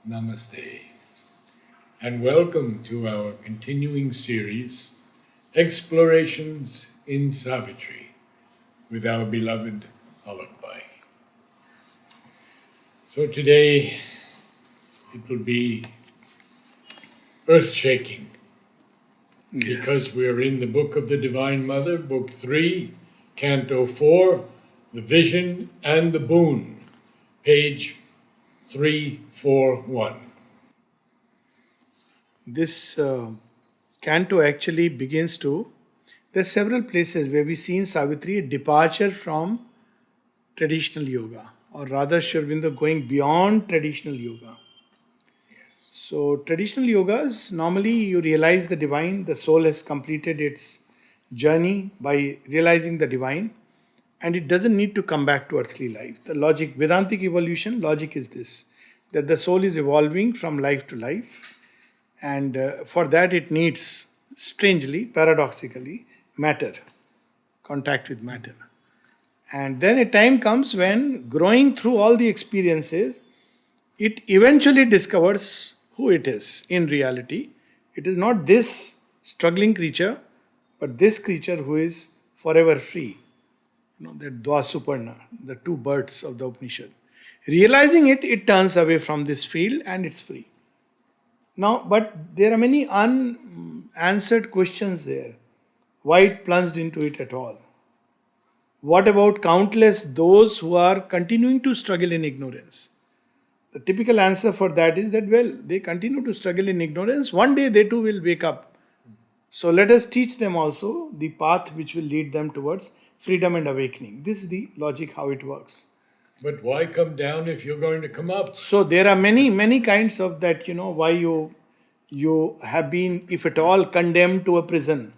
Namaste, and welcome to our continuing series, Explorations in Savitri, with our beloved Alakbai. So today it will be earth-shaking, because we're in the Book of the Divine Mother, Book 3, Canto 4, The Vision and the Boon, page 341. This canto actually begins to. There are several places where we see in Savitri a departure from traditional yoga, or rather, Sri Aurobindo going beyond traditional yoga. So, traditional yogas normally you realize the divine, the soul has completed its journey by realizing the divine, and it doesn't need to come back to earthly life. The logic, Vedantic evolution, logic is this, that the soul is evolving from life to life, and for that it needs, strangely, paradoxically, matter, contact with matter. And then a time comes when, growing through all the experiences, it eventually discovers who it is in reality. It is not this struggling creature, but this creature who is forever free. That Dvasuparna, the two birds of the Upanishad. Realizing it, it turns away from this field and it's free. Now, but there are many unanswered questions there. Why it plunged into it at all? What about countless those who are continuing to struggle in ignorance? The typical answer for that is that, well, they continue to struggle in ignorance. One day they too will wake up. So let us teach them also the path which will lead them towards freedom and awakening. This is the logic how it works. But why come down if you're going to come up? So there are many kinds of that, why you have been, if at all, condemned to a prison.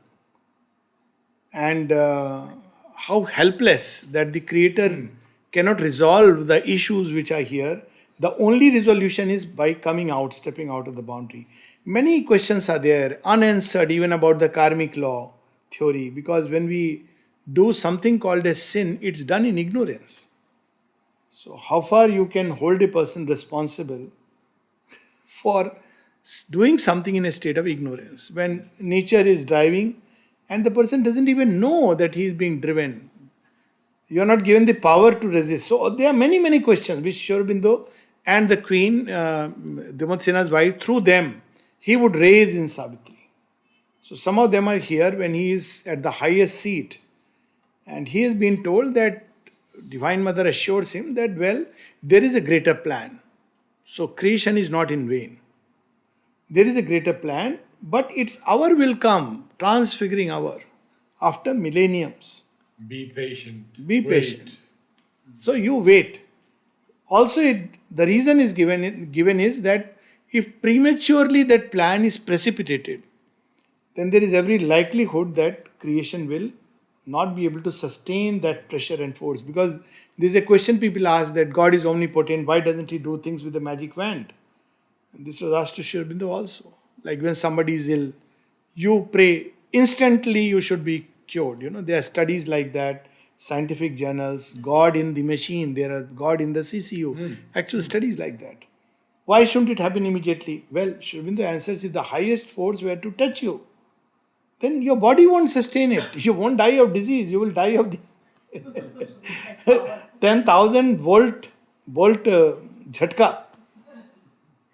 And how helpless that the Creator cannot resolve the issues which are here. The only resolution is by coming out, stepping out of the boundary. Many questions are there, unanswered, even about the karmic law theory, because when we do something called a sin, it's done in ignorance. So, how far you can hold a person responsible for doing something in a state of ignorance when nature is driving and the person doesn't even know that he is being driven? You are not given the power to resist. So, there are many questions which Sri Aurobindo and the Queen, Demotsina's wife, through them, he would raise in Savitri. So, some of them are here when he is at the highest seat, and he has been told that Divine Mother assures him that, well, there is a greater plan. So creation is not in vain. There is a greater plan, but its hour will come, transfiguring hour, after millenniums. Be patient. Be Wait. patient. So you wait. Also, the reason is given is that if prematurely that plan is precipitated, then there is every likelihood that creation will not be able to sustain that pressure and force. Because there is a question people ask that God is omnipotent, why doesn't he do things with a magic wand? And this was asked to Sri Aurobindo also. Like when somebody is ill, you pray, instantly you should be cured. There are studies like that, scientific journals, God in the machine, there are God in the CCU, actual studies like that. Why shouldn't it happen immediately? Well, Sri Aurobindo answers, if the highest force were to touch you, then your body won't sustain it. You won't die of disease. You will die of the 10,000 volt jhatka.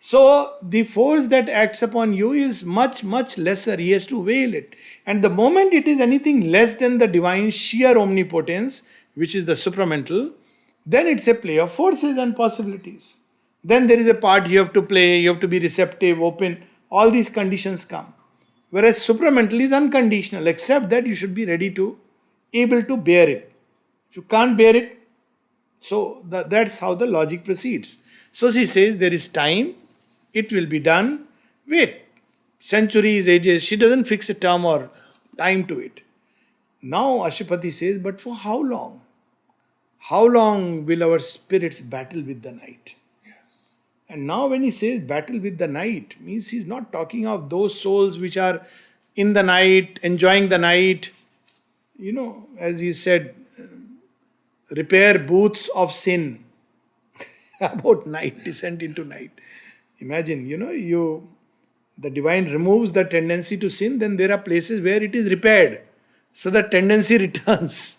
So the force that acts upon you is much lesser. He has to veil it. And the moment it is anything less than the divine sheer omnipotence, which is the supramental, then it's a play of forces and possibilities. Then there is a part you have to play, you have to be receptive, open. All these conditions come. Whereas supramental is unconditional, except that you should be ready to, able to bear it. If you can't bear it, so that's how the logic proceeds. So she says there is time, it will be done. Wait, centuries, ages, she doesn't fix a term or time to it. Now Ashupati says, but for how long? How long will our spirits battle with the night? And now when he says battle with the night, means he's not talking of those souls which are in the night, enjoying the night. As he said, repair booths of sin about night, descent into night. Imagine, the divine removes the tendency to sin, then there are places where it is repaired. So the tendency returns.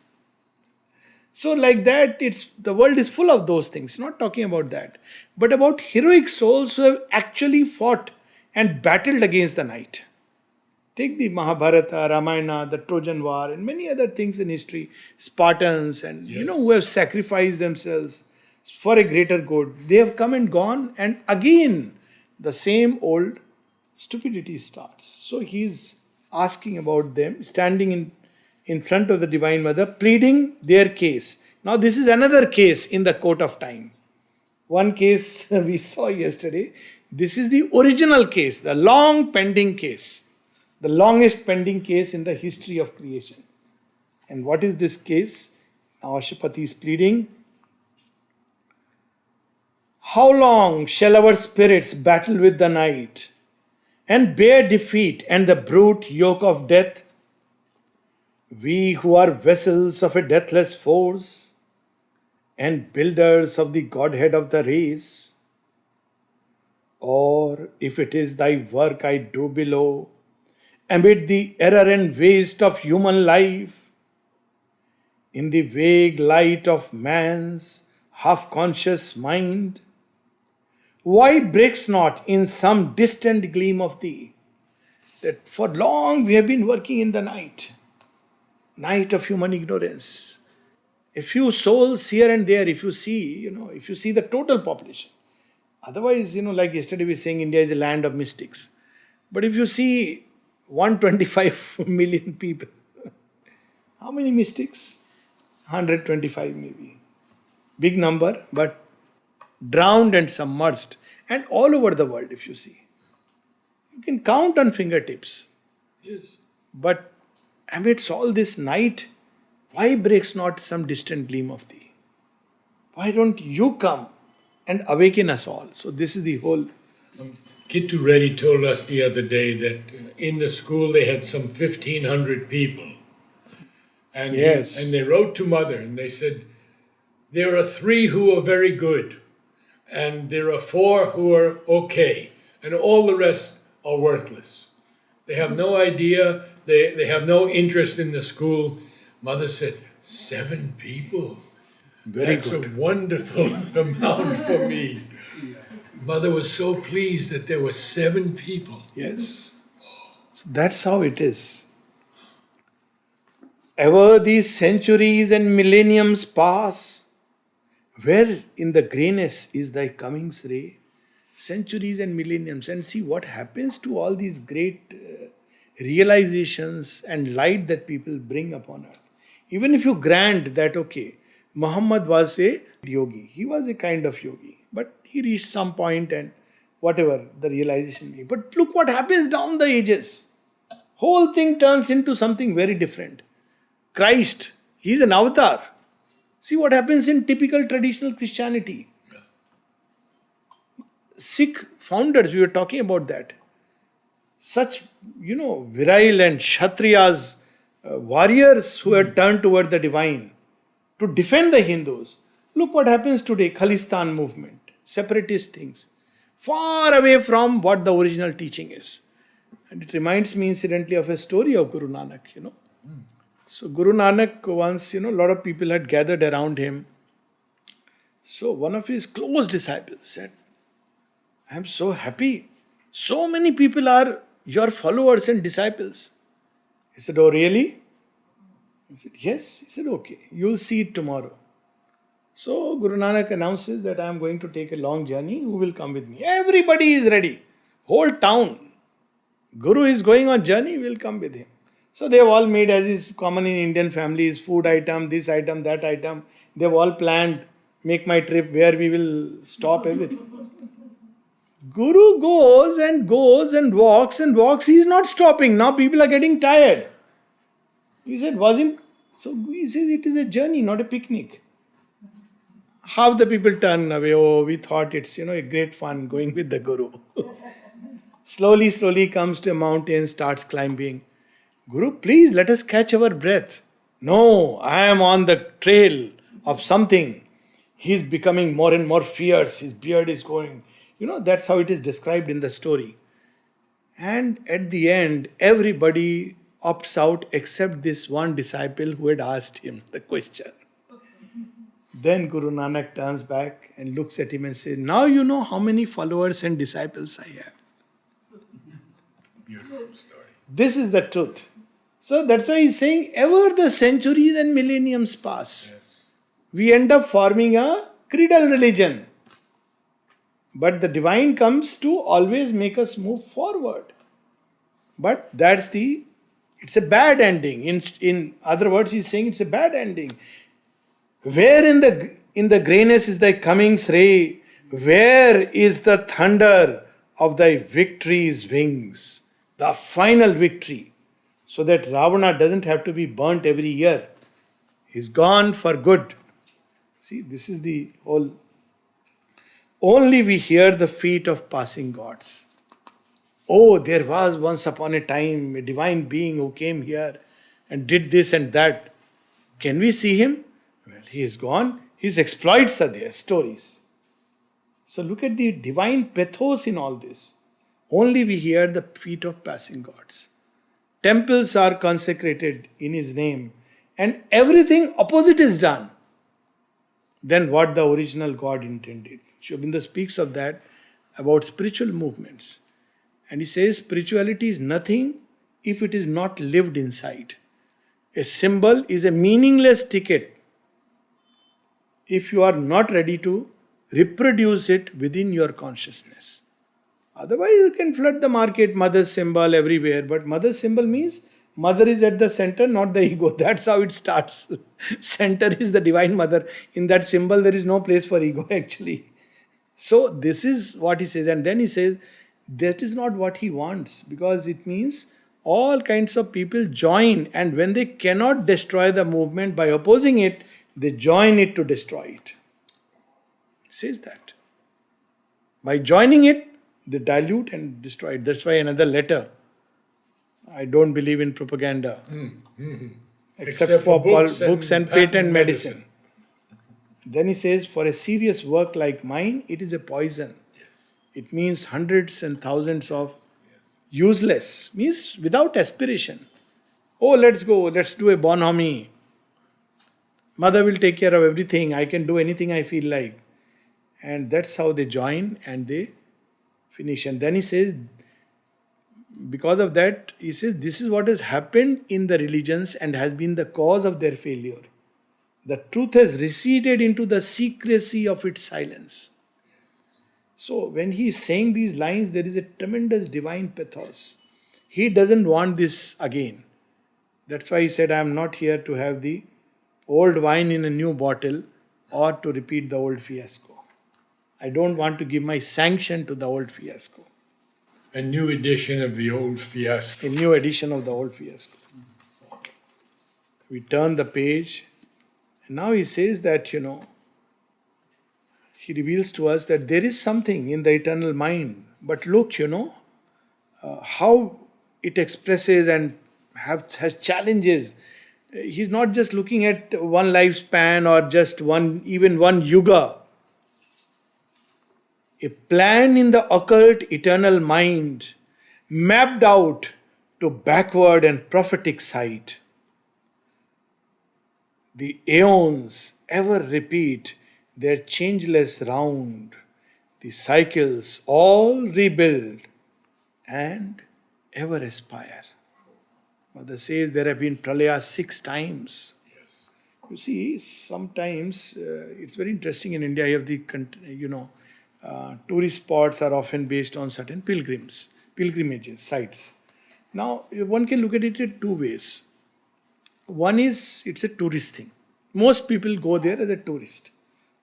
So like that, the world is full of those things. Not talking about that, but about heroic souls who have actually fought and battled against the night. Take the Mahabharata, Ramayana, the Trojan War, and many other things in history. Spartans and Yes. who have sacrificed themselves for a greater good. They have come and gone, and again the same old stupidity starts. So he's asking about them, standing in front of the Divine Mother, pleading their case. Now, this is another case in the court of time. One case we saw yesterday. This is the original case, the long pending case, the longest pending case in the history of creation. And what is this case? Now, Ashapati is pleading. How long shall our spirits battle with the night and bear defeat and the brute yoke of death? We who are vessels of a deathless force and builders of the godhead of the race, or if it is thy work I do below, amid the error and waste of human life, in the vague light of man's half-conscious mind, why breaks not in some distant gleam of thee? That for long we have been working in the night of human ignorance. A few souls here and there, if you see the total population. Otherwise, like yesterday we were saying, India is a land of mystics. But if you see 125 million people, how many mystics? 125 maybe. Big number, but drowned and submerged. And all over the world, if you see. You can count on fingertips. Yes. But amidst all this night, why breaks not some distant gleam of thee? Why don't you come and awaken us all? So this is the whole. Kittu Reddy told us the other day that in the school they had some 1,500 people. And Yes. and they wrote to Mother and they said, there are 3 who are very good, and there are 4 who are okay, and all the rest are worthless. They have no idea, they have no interest in the school. Mother said, 7 people. Very That's good. a wonderful amount for me. Mother was so pleased that there were 7 people. Yes. So that's how it is. Ever these centuries and millenniums pass, where in the greyness is thy coming's ray? Centuries and millenniums. And see what happens to all these great realizations and light that people bring upon earth. Even if you grant that, okay, Muhammad was a yogi. He was a kind of yogi. But he reached some point and whatever the realization be. But look what happens down the ages. Whole thing turns into something very different. Christ, he is an avatar. See what happens in typical traditional Christianity. Sikh founders, we were talking about that. Such, virile and Kshatriyas, warriors who had turned toward the divine to defend the Hindus. Look what happens today, Khalistan movement, separatist things. Far away from what the original teaching is. And it reminds me incidentally of a story of Guru Nanak, So Guru Nanak once, a lot of people had gathered around him. So one of his close disciples said, I am so happy. So many people are your followers and disciples. He said, oh really? He said, yes. He said, okay, you will see it tomorrow. So Guru Nanak announces that I am going to take a long journey. Who will come with me? Everybody is ready. Whole town. Guru is going on journey, we will come with him. So they have all made, as is common in Indian families, food item, this item, that item. They have all planned, make my trip, where we will stop, everything. Guru goes and walks and walks. He is not stopping. Now people are getting tired. He said, so he says it is a journey, not a picnic. Half the people turn away. Oh, we thought it's, a great fun going with the Guru. Slowly comes to a mountain, starts climbing. Guru, please let us catch our breath. No, I am on the trail of something. He is becoming more and more fierce. His beard is going. That's how it is described in the story. And at the end, everybody opts out except this one disciple who had asked him the question. Then Guru Nanak turns back and looks at him and says, "Now you know how many followers and disciples I have." Beautiful story. This is the truth. So that's why he's saying, ever the centuries and millenniums pass, Yes. we end up forming a creedal religion. But the divine comes to always make us move forward. But it's a bad ending. In other words, he's saying it's a bad ending. Where in the greyness is thy coming's ray? Where is the thunder of thy victory's wings? The final victory. So that Ravana doesn't have to be burnt every year. He's gone for good. See, this is the whole. Only we hear the feet of passing gods. Oh, there was once upon a time a divine being who came here and did this and that. Can we see him? Well, he is gone. His exploits are there, stories. So look at the divine pathos in all this. Only we hear the feet of passing gods. Temples are consecrated in his name, and everything opposite is done than what the original God intended. Sri Aurobindo speaks of that about spiritual movements. And he says spirituality is nothing if it is not lived inside. A symbol is a meaningless ticket if you are not ready to reproduce it within your consciousness. Otherwise, you can flood the market, mother's symbol everywhere. But mother's symbol means mother is at the center, not the ego. That's how it starts. Center is the divine mother. In that symbol, there is no place for ego actually. So this is what he says. And then he says, that is not what he wants, because it means all kinds of people join, and when they cannot destroy the movement by opposing it, they join it to destroy it. It says that. By joining it, they dilute and destroy it. That's why another letter. I don't believe in propaganda. Except for books and patent medicine. Then he says, for a serious work like mine, it is a poison. It means hundreds and thousands of useless, means without aspiration. Oh, let's go, let's do a bonhomie. Mother will take care of everything. I can do anything I feel like. And that's how they join and they finish. And then he says, because of that, he says, this is what has happened in the religions and has been the cause of their failure. The truth has receded into the secrecy of its silence. So when he is saying these lines, there is a tremendous divine pathos. He doesn't want this again. That's why he said, I am not here to have the old wine in a new bottle or to repeat the old fiasco. I don't want to give my sanction to the old fiasco. A new edition of the old fiasco. A new edition of the old fiasco. We turn the page, and now he says that, he reveals to us that there is something in the eternal mind. But look, how it expresses and has challenges. He's not just looking at one lifespan or just even one yuga. A plan in the occult eternal mind, mapped out to backward and prophetic sight. The aeons ever repeat their changeless round. The cycles all rebuild and ever aspire. Mother says there have been pralayas 6 times. Yes. You see, sometimes it's very interesting in India. You have the, tourist spots are often based on certain pilgrimages, sites. Now, one can look at it in 2 ways. One is, it's a tourist thing. Most people go there as a tourist.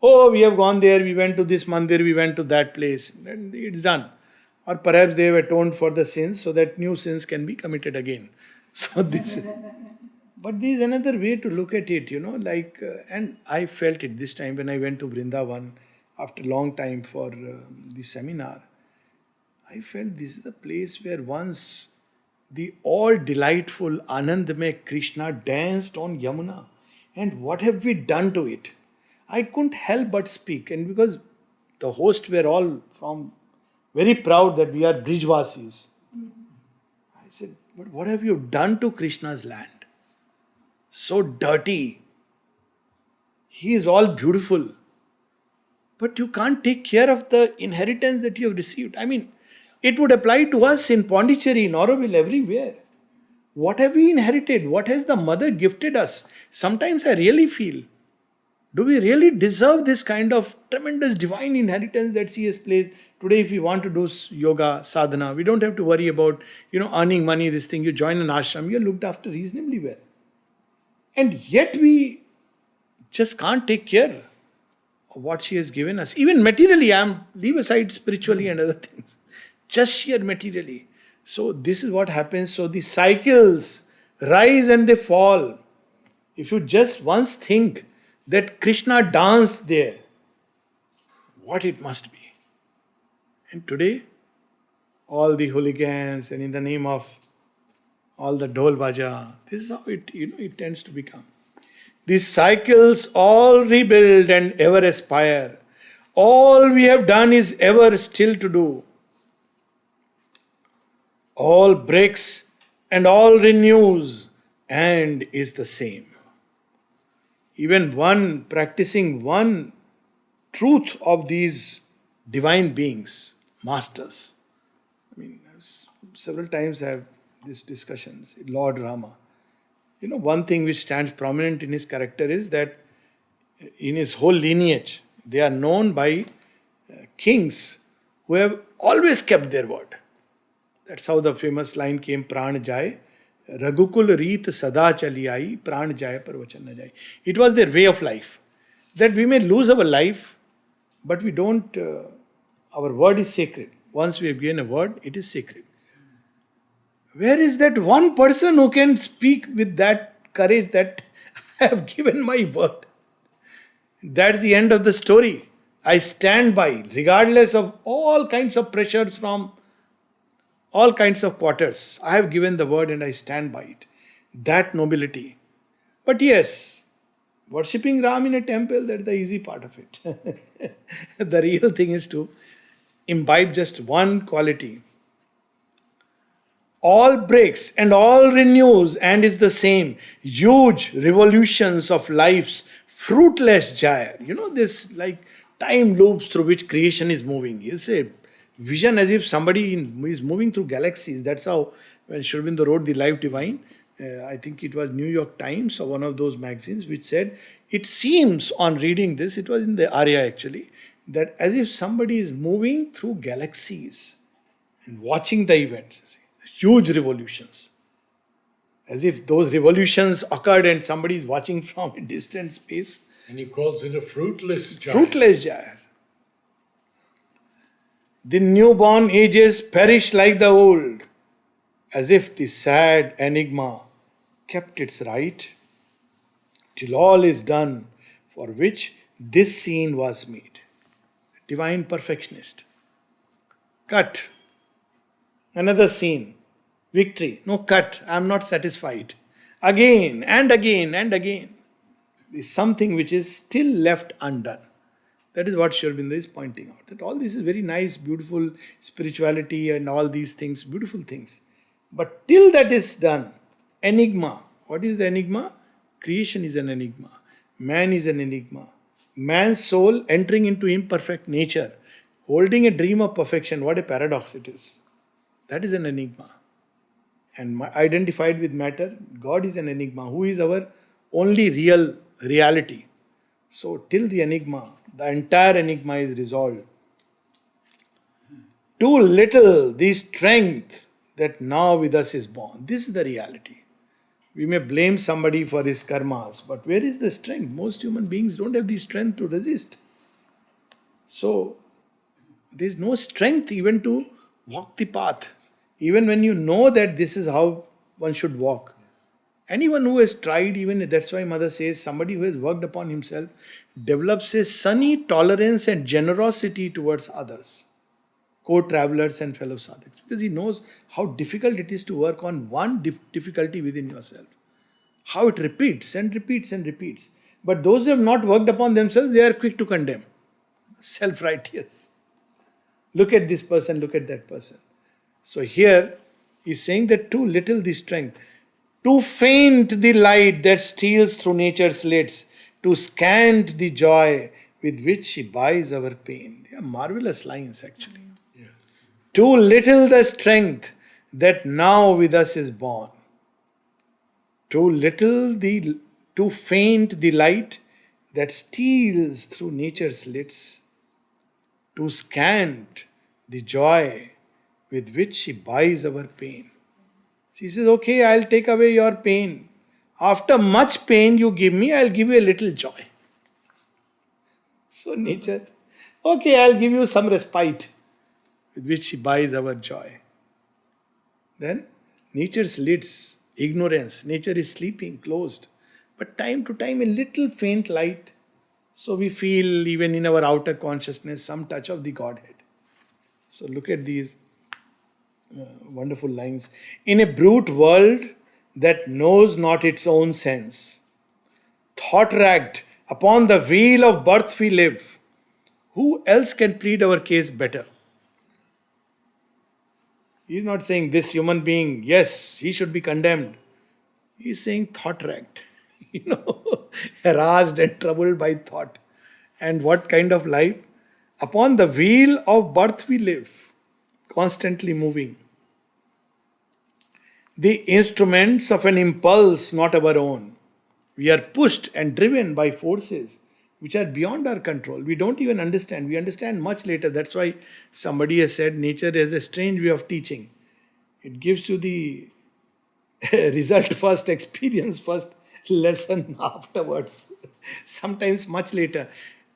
Oh, we have gone there, we went to this mandir, we went to that place, and it's done. Or perhaps they have atoned for the sins so that new sins can be committed again. So this is... But there is another way to look at it, and I felt it this time when I went to Vrindavan after a long time for the seminar. I felt this is the place where once the all delightful Anandamay Krishna danced on Yamuna. And what have we done to it? I couldn't help but speak. And because the hosts were all from very proud that we are Brijvasis. I said, but what have you done to Krishna's land? So dirty. He is all beautiful. But you can't take care of the inheritance that you have received. I mean, it would apply to us in Pondicherry, in Auroville, everywhere. What have we inherited? What has the mother gifted us? Sometimes I really feel, do we really deserve this kind of tremendous divine inheritance that she has placed? Today, if we want to do yoga, sadhana, we don't have to worry about, earning money, this thing. You join an ashram, you're looked after reasonably well. And yet we just can't take care of what she has given us. Even materially, leave aside spiritually and other things. Just sheer materially. So this is what happens. So the cycles rise and they fall. If you just once think that Krishna danced there, what it must be. And today, all the hooligans and in the name of all the dhol baja, this is how it tends to become. These cycles all rebuild and ever aspire. All we have done is ever still to do. All breaks and all renews and is the same. Even one practicing one truth of these divine beings, masters. I mean, several times I have these discussions. Lord Rama. One thing which stands prominent in his character is that in his whole lineage, they are known by kings who have always kept their word. That's how the famous line came, Pran Jai, Raghukul Reet Sada Chali Ai, Pran Jai Par Vachan Na Jai. It was their way of life. That we may lose our life, but we don't, our word is sacred. Once we have given a word, it is sacred. Where is that one person who can speak with that courage that I have given my word? That's the end of the story. I stand by, regardless of all kinds of pressures from all kinds of quarters. I have given the word and I stand by it. That nobility. But yes, worshipping Ram in a temple, that's the easy part of it. The real thing is to imbibe just one quality. All breaks and all renews and is the same. Huge revolutions of life's fruitless gyre. This like time loops through which creation is moving. It's a vision as if somebody is moving through galaxies. That's how, when Sri Aurobindo wrote The Life Divine, I think it was New York Times or one of those magazines which said, it seems on reading this, it was in the Arya actually, that as if somebody is moving through galaxies and watching the events. Huge revolutions. As if those revolutions occurred and somebody is watching from a distant space. And he calls it a fruitless gyre. Fruitless gyre. The newborn ages perish like the old, as if the sad enigma kept its right, till all is done for which this scene was made. Divine perfectionist. Cut. Another scene. Victory. No, cut. I am not satisfied. Again and again and again. There is something which is still left undone. That is what Sri Aurobindo is pointing out. That all this is very nice, beautiful spirituality and all these things, beautiful things. But till that is done, enigma. What is the enigma? Creation is an enigma. Man is an enigma. Man's soul entering into imperfect nature, holding a dream of perfection. What a paradox it is. That is an enigma. And identified with matter, God is an enigma. Who is our only real reality? So till the enigma, the entire enigma is resolved. Too little the strength that now with us is born. This is the reality. We may blame somebody for his karmas, but where is the strength? Most human beings don't have the strength to resist. So there is no strength even to walk the path. Even when you know that this is how one should walk. Anyone who has tried, even that's why Mother says, somebody who has worked upon himself develops a sunny tolerance and generosity towards others, co-travelers and fellow sadhaks, because he knows how difficult it is to work on one difficulty within yourself. How it repeats and repeats and repeats. But those who have not worked upon themselves, they are quick to condemn. Self-righteous. Look at this person, look at that person. So here he's saying that too little the strength, too faint the light that steals through nature's lids, too scant the joy with which she buys our pain. They are marvelous lines actually. Yes. Too little the strength that now with us is born. Too faint the light that steals through nature's lids. Too scant the joy with which she buys our pain. She says, okay, I'll take away your pain. After much pain you give me, I'll give you a little joy. So nature, okay, I'll give you some respite with which she buys our joy. Then nature's lids, ignorance, nature is sleeping, closed. But time to time a little faint light. So we feel even in our outer consciousness some touch of the Godhead. So look at these wonderful lines. In a brute world that knows not its own sense, thought-racked upon the wheel of birth we live, who else can plead our case better? He is not saying this human being, yes, he should be condemned. He is saying thought-racked, harassed and troubled by thought. And what kind of life? Upon the wheel of birth we live, constantly moving. The instruments of an impulse not our own. We are pushed and driven by forces which are beyond our control. We don't even understand. We understand much later. That's why somebody has said nature has a strange way of teaching. It gives you the result first, experience first, lesson afterwards. Sometimes much later.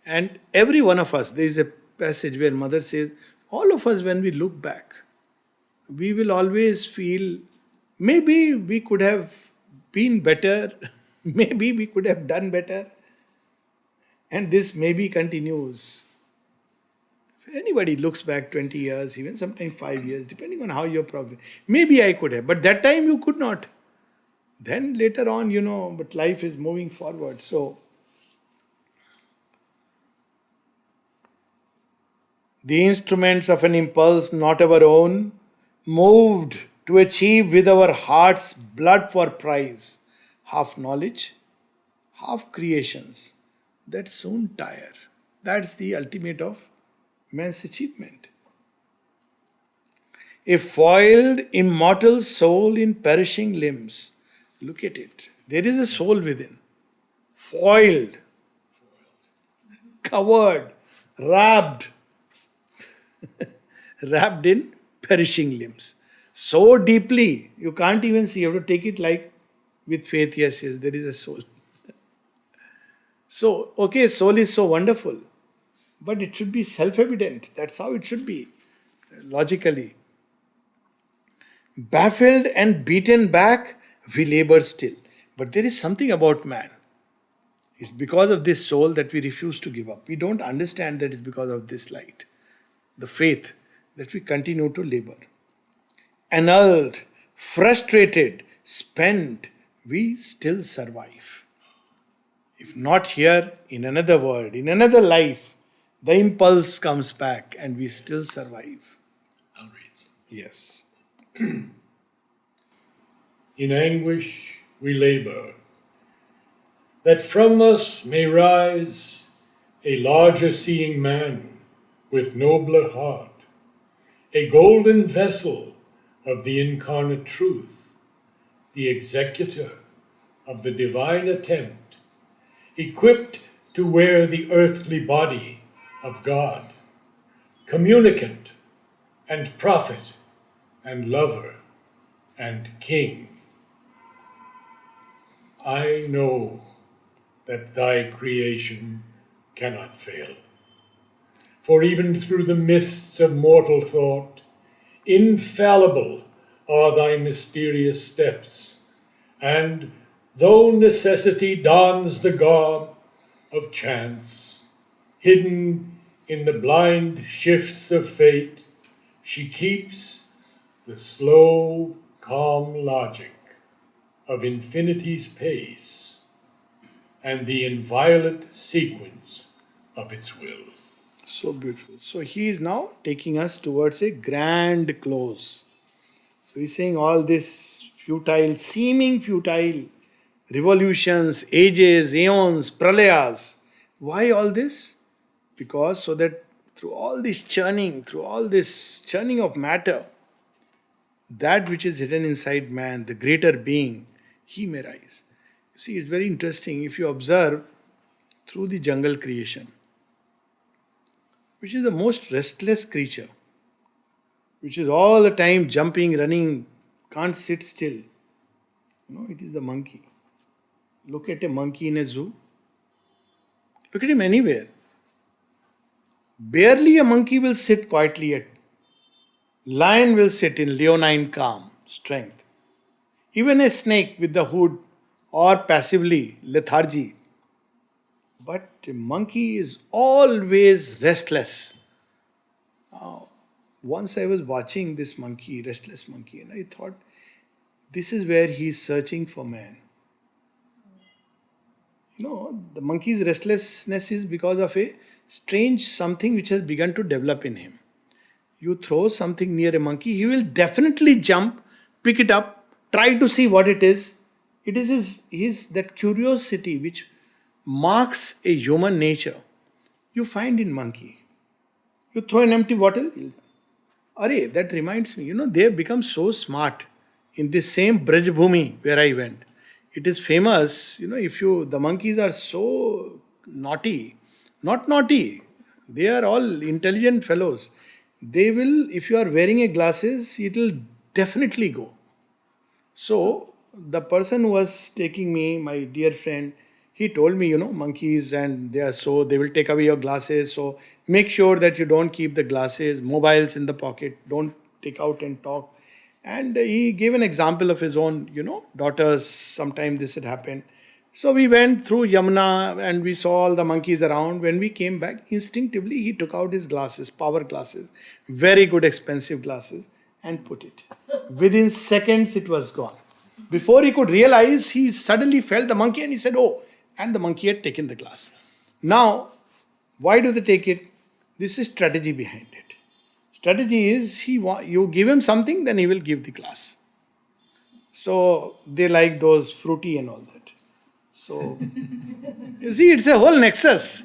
And every one of us, there is a passage where Mother says, all of us, when we look back, we will always feel maybe we could have been better, maybe we could have done better. And this maybe continues. If anybody looks back 20 years, even sometimes 5 years, depending on how you're progressing, maybe I could have, but that time you could not. Then later on, but life is moving forward. So, the instruments of an impulse not our own, moved to achieve with our heart's blood for prize, half knowledge, half creations that soon tire. That's the ultimate of man's achievement. A foiled, immortal soul in perishing limbs. Look at it. There is a soul within. Foiled, covered, wrapped in perishing limbs. So deeply, you can't even see. You have to take it like with faith, yes, there is a soul. So, okay, soul is so wonderful, but it should be self-evident. That's how it should be, logically. Baffled and beaten back, we labor still. But there is something about man. It's because of this soul that we refuse to give up. We don't understand that it's because of this light, the faith, that we continue to labor. Annulled, frustrated, spent, we still survive. If not here, in another world, in another life, the impulse comes back and we still survive. I'll read. Yes. In anguish we labor, that from us may rise a larger seeing man with nobler heart, a golden vessel of the incarnate truth, the executor of the divine attempt, equipped to wear the earthly body of God, communicant and prophet and lover and king. I know that thy creation cannot fail, for even through the mists of mortal thought, infallible are thy mysterious steps, and though necessity dons the garb of chance, hidden in the blind shifts of fate, she keeps the slow, calm logic of infinity's pace and the inviolate sequence of its will. So beautiful. So he is now taking us towards a grand close. So he's saying all this futile, seeming futile revolutions, ages, aeons, pralayas. Why all this? Because so that through all this churning of matter, that which is hidden inside man, the greater being, he may rise. You see, it's very interesting if you observe through the jungle creation, which is the most restless creature, which is all the time jumping, running, can't sit still. No, it is the monkey. Look at a monkey in a zoo. Look at him anywhere. Barely a monkey will sit quietly at. Lion will sit in leonine calm, strength. Even a snake with the hood or passively lethargy. But a monkey is always restless. Now, once I was watching this monkey, restless monkey, and I thought, this is where he is searching for man. The monkey's restlessness is because of a strange something which has begun to develop in him. You throw something near a monkey, he will definitely jump, pick it up, try to see what it is. It is his that curiosity which marks a human nature. You find in monkey. You throw an empty bottle. Arey, that reminds me, they have become so smart in this same Braj Bhumi where I went. It is famous, the monkeys are so naughty, not naughty, they are all intelligent fellows. They will, if you are wearing a glasses, it will definitely go. So, the person who was taking me, my dear friend, he told me, monkeys and they will take away your glasses. So, make sure that you don't keep the glasses, mobiles in the pocket, don't take out and talk. And he gave an example of his own, daughters. Sometime this had happened. So we went through Yamuna and we saw all the monkeys around. When we came back, instinctively he took out his glasses, power glasses, very good expensive glasses, and put it. Within seconds it was gone. Before he could realize, he suddenly felt the monkey and he said, oh, and the monkey had taken the glass. Now, why do they take it? This is strategy behind it. Strategy is you give him something, then he will give the glass. So they like those fruity and all that. So you see, it's a whole nexus.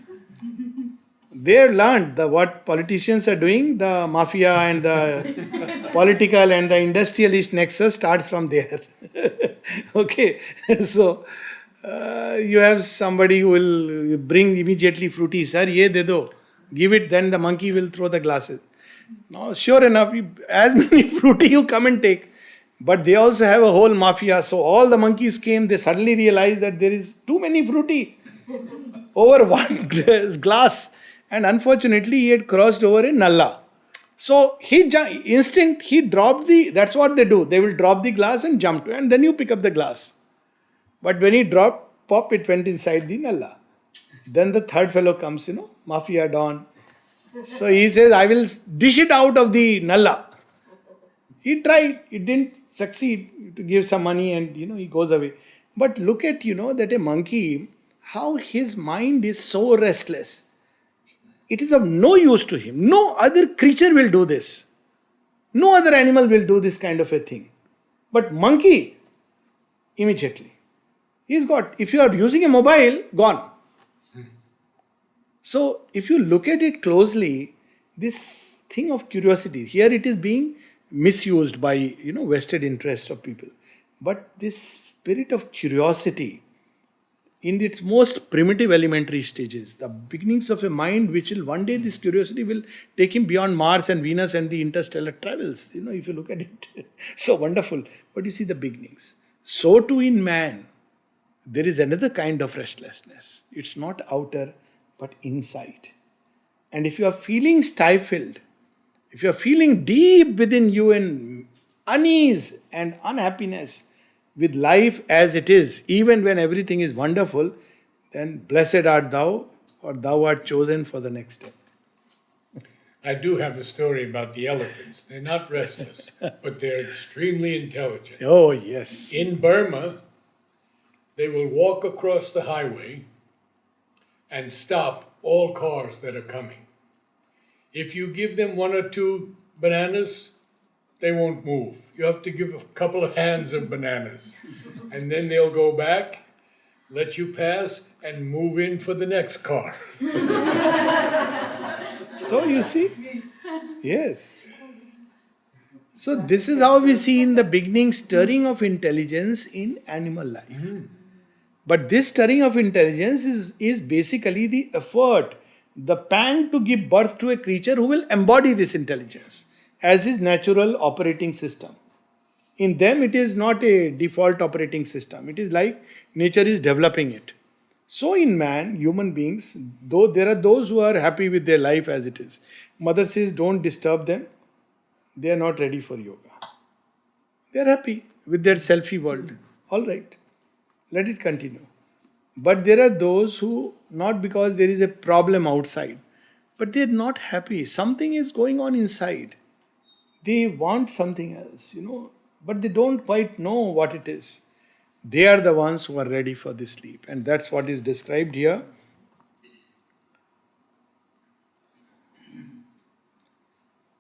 They learned what politicians are doing. The mafia and the political and the industrialist nexus starts from there. Okay, so you have somebody who will bring immediately fruity. Sir, ye de do. Give it, then the monkey will throw the glasses. Now, sure enough, as many fruity you come and take. But they also have a whole mafia. So all the monkeys came, they suddenly realized that there is too many fruity over one glass. And unfortunately, he had crossed over a nalla. So he dropped that's what they do. They will drop the glass and jump to, and then you pick up the glass. But when he dropped, pop, it went inside the nalla. Then the third fellow comes, mafia don. So he says, I will dish it out of the nalla. He tried, it didn't succeed to give some money and, he goes away. But look at, that a monkey, how his mind is so restless. It is of no use to him. No other creature will do this. No other animal will do this kind of a thing. But monkey, immediately. He's got, if you are using a mobile, gone. So, if you look at it closely, this thing of curiosity, here it is being misused by, vested interests of people. But this spirit of curiosity, in its most primitive elementary stages, the beginnings of a mind which will one day, this curiosity will take him beyond Mars and Venus and the interstellar travels. If you look at it, so wonderful. But you see the beginnings. So too in man, there is another kind of restlessness. It's not outer, but inside. And if you are feeling stifled, if you are feeling deep within you in unease and unhappiness with life as it is, even when everything is wonderful, then blessed art thou, or thou art chosen for the next step. I do have a story about the elephants. They're not restless, but they're extremely intelligent. Oh, yes. In Burma, they will walk across the highway and stop all cars that are coming. If you give them one or two bananas, they won't move. You have to give a couple of hands of bananas. And then they'll go back, let you pass, and move in for the next car. So you see, yes. So this is how we see in the beginning stirring of intelligence in animal life. But this stirring of intelligence is basically the effort, the pang to give birth to a creature who will embody this intelligence as his natural operating system. In them, it is not a default operating system. It is like nature is developing it. So, in man, human beings, though there are those who are happy with their life as it is, Mother says, don't disturb them. They are not ready for yoga. They are happy with their selfie world. All right, let it continue. But there are those who, not because there is a problem outside, but they are not happy. Something is going on inside. They want something else, but they don't quite know what it is. They are the ones who are ready for this leap. And that's what is described here.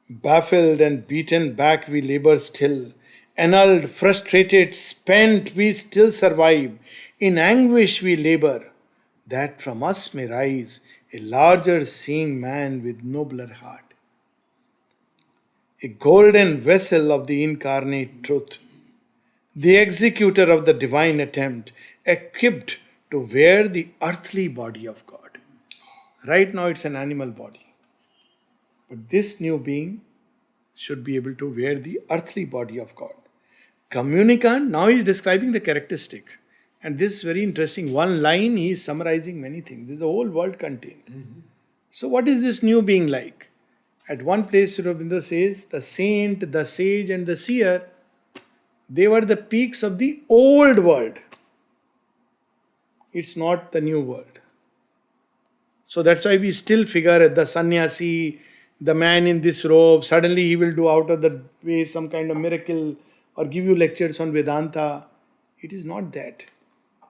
Baffled and beaten back, we labor still. Annulled, frustrated, spent, we still survive. In anguish, we labor, that from us may rise a larger seeing man with nobler heart. A golden vessel of the incarnate truth, the executor of the divine attempt, equipped to wear the earthly body of God. Right now, it's an animal body. But this new being should be able to wear the earthly body of God. Communicant, now he is describing the characteristic. And this is very interesting. One line, he is summarizing many things. This is a whole world contained. So, what is this new being like? At one place, Sri Aurobindo says, the saint, the sage, and the seer, they were the peaks of the old world. It's not the new world. So that's why we still figure the sannyasi, the man in this robe, suddenly he will do out of the way some kind of miracle or give you lectures on Vedanta. It is not that.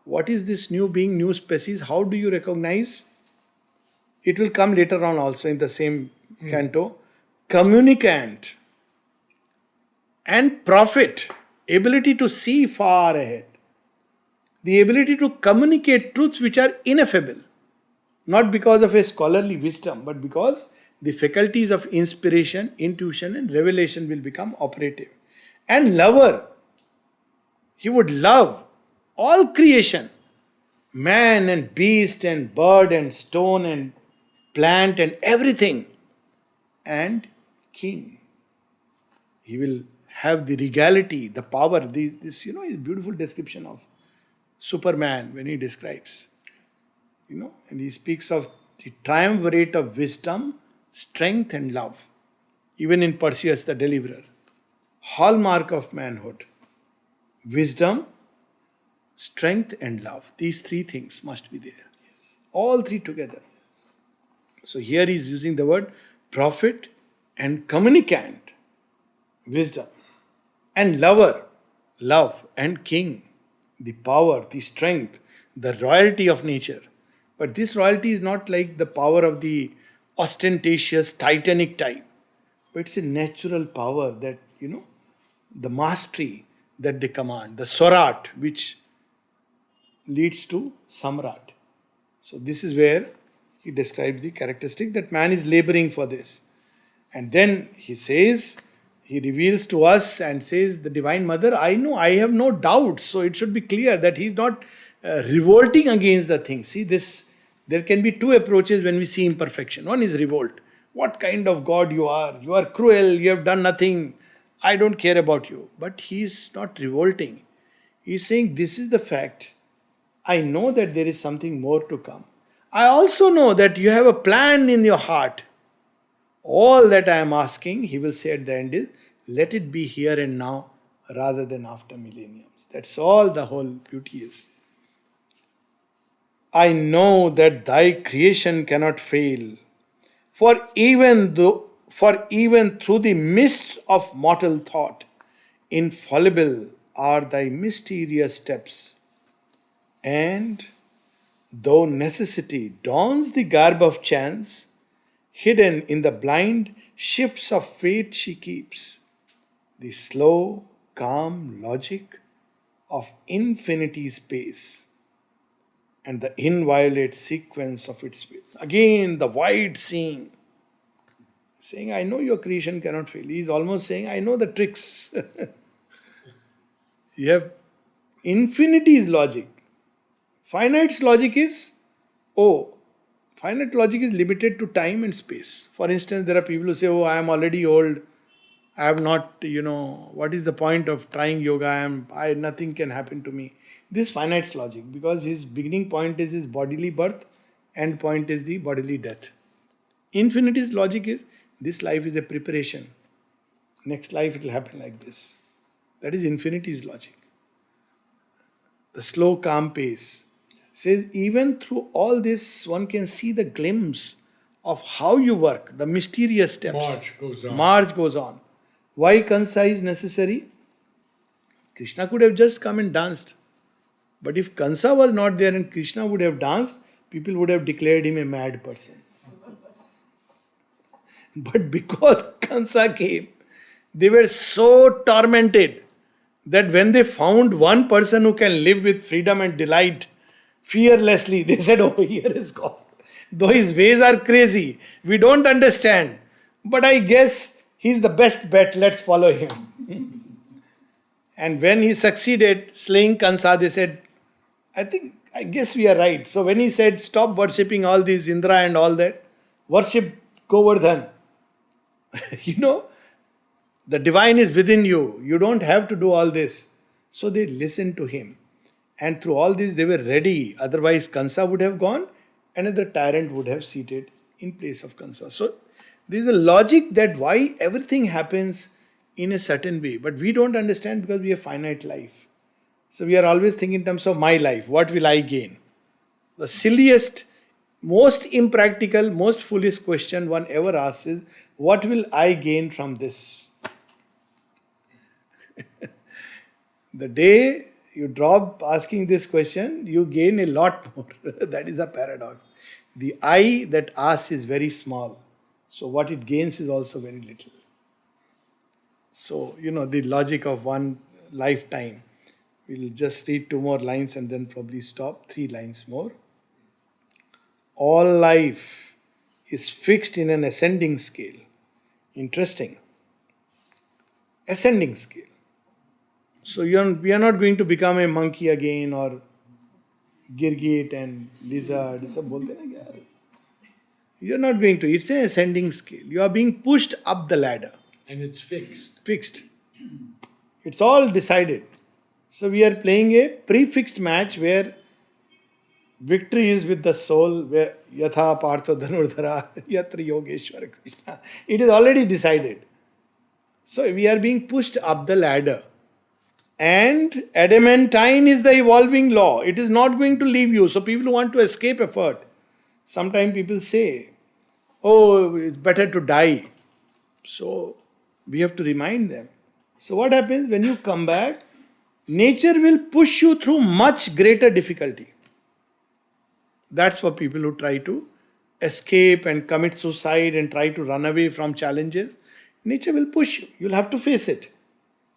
What is this new being, new species? How do you recognize? It will come later on also in the same canto. Communicant and prophet, ability to see far ahead. The ability to communicate truths which are ineffable. Not because of a scholarly wisdom, but because the faculties of inspiration, intuition, and revelation will become operative. And lover, he would love all creation, man and beast and bird and stone and plant and everything, and king. He will have the regality, the power. This is a beautiful description of Superman when he describes, and he speaks of the triumvirate of wisdom, strength, and love. Even in Perseus the Deliverer, hallmark of manhood, wisdom, strength, and love. These three things must be there. All three together. So here he is using the word prophet and communicant, wisdom, and lover, love, and king, the power, the strength, the royalty of nature. But this royalty is not like the power of the ostentatious, titanic type. But it's a natural power that, the mastery that they command, the swarat, which leads to samrat. So this is where he describes the characteristic that man is laboring for this. And then he says, he reveals to us and says, the Divine Mother, I know, I have no doubts. So it should be clear that he is not revolting against the thing. See, there can be two approaches when we see imperfection. One is revolt. What kind of God you are? You are cruel, you have done nothing. I don't care about you. But he is not revolting. He is saying, this is the fact. I know that there is something more to come. I also know that you have a plan in your heart. All that I am asking, he will say at the end is, let it be here and now rather than after millenniums. That's all the whole beauty is. I know that thy creation cannot fail. For even through the mists of mortal thought, infallible are thy mysterious steps. And though necessity dons the garb of chance, Hidden in the blind shifts of fate she keeps. The slow, calm logic of infinity space and the inviolate sequence of its will. Again, the wide seeing, saying, I know your creation cannot fail. He is almost saying, I know the tricks. You have infinity's logic. Finite's logic is, oh, finite logic is limited to time and space. For instance, there are people who say, oh, I am already old. I have not, what is the point of trying yoga? Nothing can happen to me. This finite's logic, because his beginning point is his bodily birth, end point is the bodily death. Infinity's logic is, this life is a preparation. Next life it will happen like this. That is infinity's logic. The slow, calm pace says, even through all this, one can see the glimpse of how you work, the mysterious steps. March goes on. March goes on. Why Kansa is necessary? Krishna could have just come and danced. But if Kansa was not there and Krishna would have danced, people would have declared him a mad person. But because Kansa came, they were so tormented that when they found one person who can live with freedom and delight fearlessly, they said, oh, here is God. Though his ways are crazy, we don't understand. But I guess he's the best bet, let's follow him. And when he succeeded slaying Kansa, they said, I guess we are right. So when he said, stop worshipping all these Indra and all that, worship Govardhan. The divine is within you. You don't have to do all this. So they listened to him. And through all this, they were ready. Otherwise, Kansa would have gone, another tyrant would have seated in place of Kansa. So there is a logic that why everything happens in a certain way. But we don't understand because we have finite life. So we are always thinking in terms of my life. What will I gain? The silliest, most impractical, most foolish question one ever asks is, what will I gain from this? The day you drop asking this question, you gain a lot more. That is a paradox. The I that asks is very small. So what it gains is also very little. So, the logic of one lifetime. We'll just read 2 more lines and then probably stop. 3 lines more. All life is fixed in an ascending scale. Interesting. Ascending scale. So we are not going to become a monkey again or girgit and lizard. You are not going to. It's an ascending scale. You are being pushed up the ladder. And it's fixed. Fixed. It's all decided. So we are playing a prefixed match where victory is with the soul, where yatha partho dhanurdhara yatra yogeshwara Krishna. It is already decided. So we are being pushed up the ladder. And adamantine is the evolving law. It is not going to leave you. So people who want to escape effort, sometimes people say, oh, it's better to die. So we have to remind them. So what happens when you come back? Nature will push you through much greater difficulty. That's for people who try to escape and commit suicide and try to run away from challenges. Nature will push you. You'll have to face it.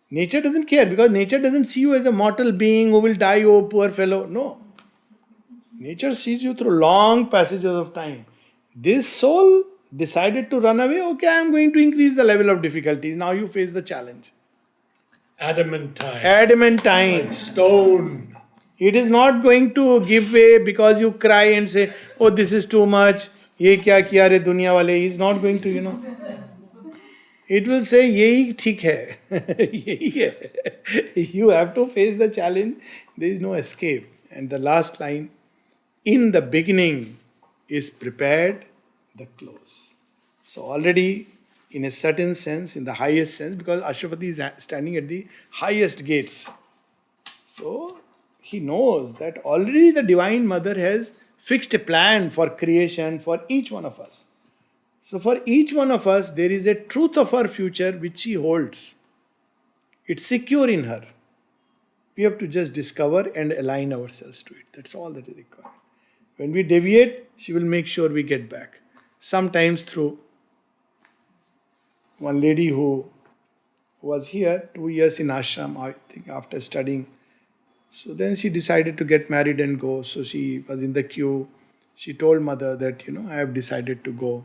Nature doesn't care because nature doesn't see you as a mortal being who will die, oh poor fellow. No. Nature sees you through long passages of time. This soul decided to run away. Okay, I am going to increase the level of difficulty. Now you face the challenge. Adamantine. Adamantine. Like stone. It is not going to give way because you cry and say, oh, this is too much. Ye kya kiya re duniya wale. He is not going to, It will say, yehi theek hai. Yehi hai. You have to face the challenge. There is no escape. And the last line, in the beginning is prepared the close. So already, in a certain sense, in the highest sense, because Ashwapati is standing at the highest gates. So he knows that already the Divine Mother has fixed a plan for creation for each one of us. So for each one of us, there is a truth of our future which she holds. It's secure in her. We have to just discover and align ourselves to it. That's all that is required. When we deviate, she will make sure we get back. sometimes through one lady who was here 2 years in ashram, I think, after studying. So then she decided to get married and go. So she was in the queue. She told mother that, I have decided to go.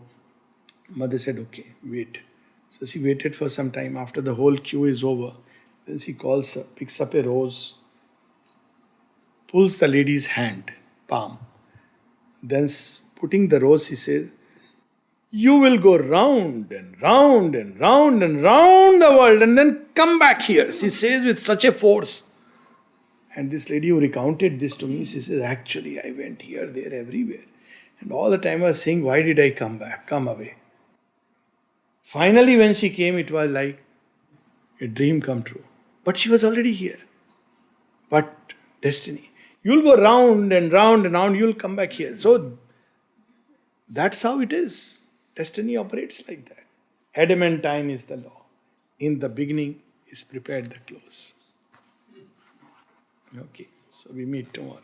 Mother said, okay, wait. So she waited for some time. After the whole queue is over, then she calls her, picks up a rose, pulls the lady's hand, palm. Then putting the rose, she says, you will go round and round and round and round the world and then come back here. She says with such a force. And this lady who recounted this to me, she says, actually, I went here, there, everywhere. And all the time I was saying, why did I come back? Come away. Finally, when she came, it was like a dream come true. But she was already here. But destiny. You'll go round and round and round, you'll come back here. So that's how it is. Destiny operates like that. Adamantine is the law. In the beginning is prepared the close. Okay, so we meet tomorrow.